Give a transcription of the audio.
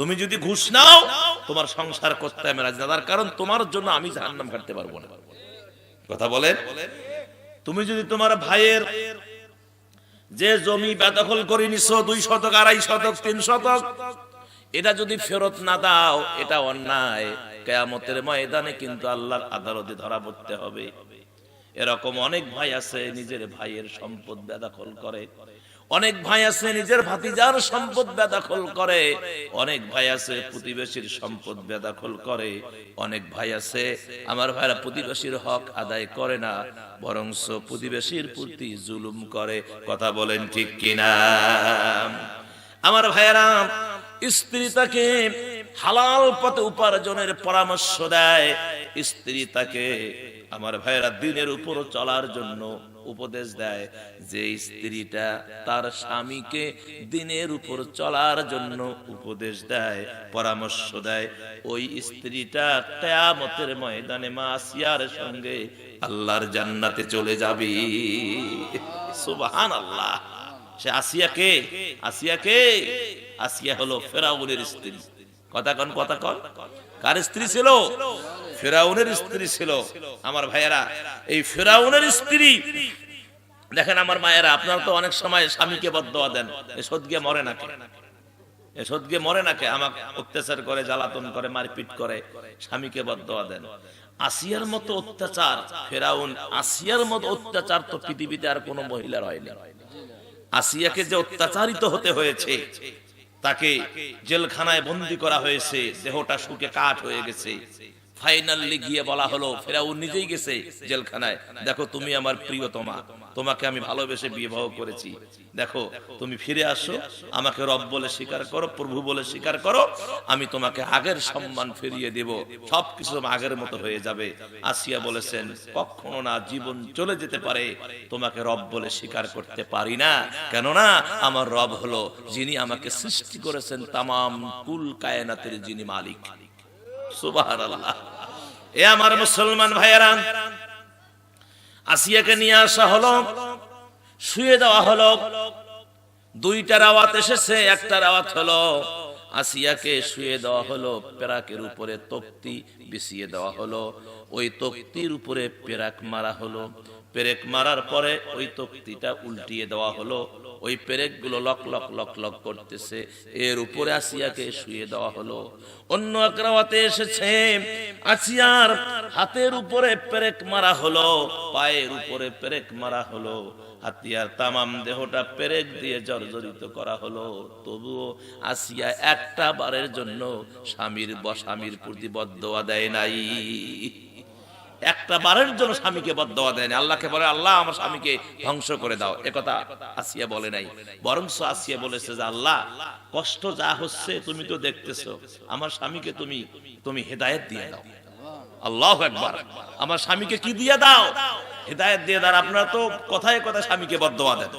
তুমি যদি ঘুষ নাও তোমার সংসার করতে আমি রাজি না, তার কারণ তোমার জন্য আমি জাহান্নাম কাটতে পারবো না। কথা বলেন। তুমি যদি তোমার ভাইয়ের যে জমি বেদখল করে নিছো 2 শতক 2.5 শতক 3 শতক, এটা যদি ফেরত না দাও এটা অন্যায়। কিয়ামতের ময়দানে কিন্তু আল্লাহর আদালতে ধরা পড়তে হবে। এরকম অনেক ভাই আছে নিজের ভাইয়ের সম্পদ বেদখল করে, অনেক ভাই আছে নিজের ভাতিজার সম্পদ বেদখল করে, অনেক ভাই আছে প্রতিবেশীর সম্পদ বেদখল করে, অনেক ভাই আছে আমার ভাইরা প্রতিবেশীর হক আদায় করে না, বরংস প্রতিবেশীর প্রতি জুলুম করে। কথা বলেন ঠিক কিনা? আমার ভাইরা, স্ত্রী তাকে হালাল পথে উপার্জনের পরামর্শ দেয়, স্ত্রী তাকে আমার ভাইরা দিনের উপর চলার জন্য উপদেশ দেয়। যে স্ত্রীটা তার স্বামীকে দিনের উপর চলার জন্য উপদেশ দেয়, পরামর্শ দেয়, ওই স্ত্রীটা কিয়ামতের ময়দানে মা আসিয়ার সঙ্গে আল্লাহর জান্নাতে চলে যাবে। সুবহানাল্লাহ। সে আসিয়াকে আসিয়া হলো ফেরাউনের স্ত্রী। কথা কন কার স্ত্রী ছিল? ফেরাউনের স্ত্রী ছিল। আমার ভাইয়েরা, এই ফেরাউনের স্ত্রী দেখেন আমার মায়েরা, আপনারা তো অনেক সময় স্বামীকে বদদোয়া দেন, এসদ গিয়ে মরে নাকে, আমাকে অত্যাচার করে, জ্বালাতন করে, মারপিট করে, স্বামীকে বদদোয়া দেন। আসিয়ার মতো অত্যাচার, ফেরাউন আসিয়ার মতো অত্যাচার তো পৃথিবীতে আর কোনো মহিলার হয়নি। আসিয়াকে যে অত্যাচারিত হতে হয়েছে, তাকে জেলখানায় বন্দী করা হয়েছে, দেহটা শুকে কাঠ হয়ে গেছে, ফাইনালি গিয়ে বলা হলো, ফেরাউন নিজেই গেছে জেলখানায়, দেখো তুমি আমার প্রিয়তমা, তোমাকে আমি ভালোবেসে বিবাহ করেছি, দেখো তুমি ফিরে আসো, আমাকে রব বলে স্বীকার করো, প্রভু বলে স্বীকার করো, আমি তোমাকে আগের সম্মান ফিরিয়ে দেব, সবকিছু আগের মতো হয়ে যাবে। আসিয়া বলেছেন, কখনো না, জীবন চলে যেতে পারে, তোমাকে রব বলে স্বীকার করতে পারি না, কেননা আমার রব হলো যিনি আমাকে সৃষ্টি করেছেন, তামাম কুল কায়নাতের যিনি মালিক। সুবহানাল্লাহ। এ আমার মুসলমান ভাইয়েরা, আসিয়াকে নিয়ে আসা হলো, শুয়ে দেওয়া হলো। 2টা রাওয়াত এসেছে, একটা রাওয়াত হলো আসিয়াকে শুয়ে দেওয়া হলো, পেরাকের উপরে তক্তি বিছিয়ে দেওয়া হলো, ওই তক্তির উপরে পেরাক মারা হলো, পেরেক মারার পরে ওই তক্তিটা উল্টিয়ে দেওয়া হলো, ওই পেরেক গুলো লক লক লক লক করতেছে, এর উপরে আসিয়াকে শুয়ে দেওয়া হলো। অন্য এক রাওয়াতে এসেছে আসিয়ার হাতের উপরে পেরেক মারা হলো, পায়ের উপরে পেরেক মারা হলো, হাতিয়ার তামাম দেহটা পেরেক দিয়ে জর্জরিত করা হলো, তবুও আসিয়া একটা বারের জন্য স্বামীর প্রতি বদদোয়া দেয় নাই। একটা বারের জন্য স্বামীকে বদদোয়া দেয় না। আল্লাহকে বলে, আল্লাহ আমার স্বামীকে ধ্বংস করে দাও, একথা আসিয়া বলে নাই। বরং আসিয়া বলেছে যে আল্লাহ, কষ্ট যা হচ্ছে তুমি তো দেখতেছো, আমার স্বামীকে তুমি হেদায়েত দিয়ে দাও। আল্লাহু আকবার। আমার স্বামীকে কি দিয়ে দাও? হেদায়েত দিয়ে দাও। আপনারা তো কথায় কথায় স্বামীকে বদদোয়া দেন।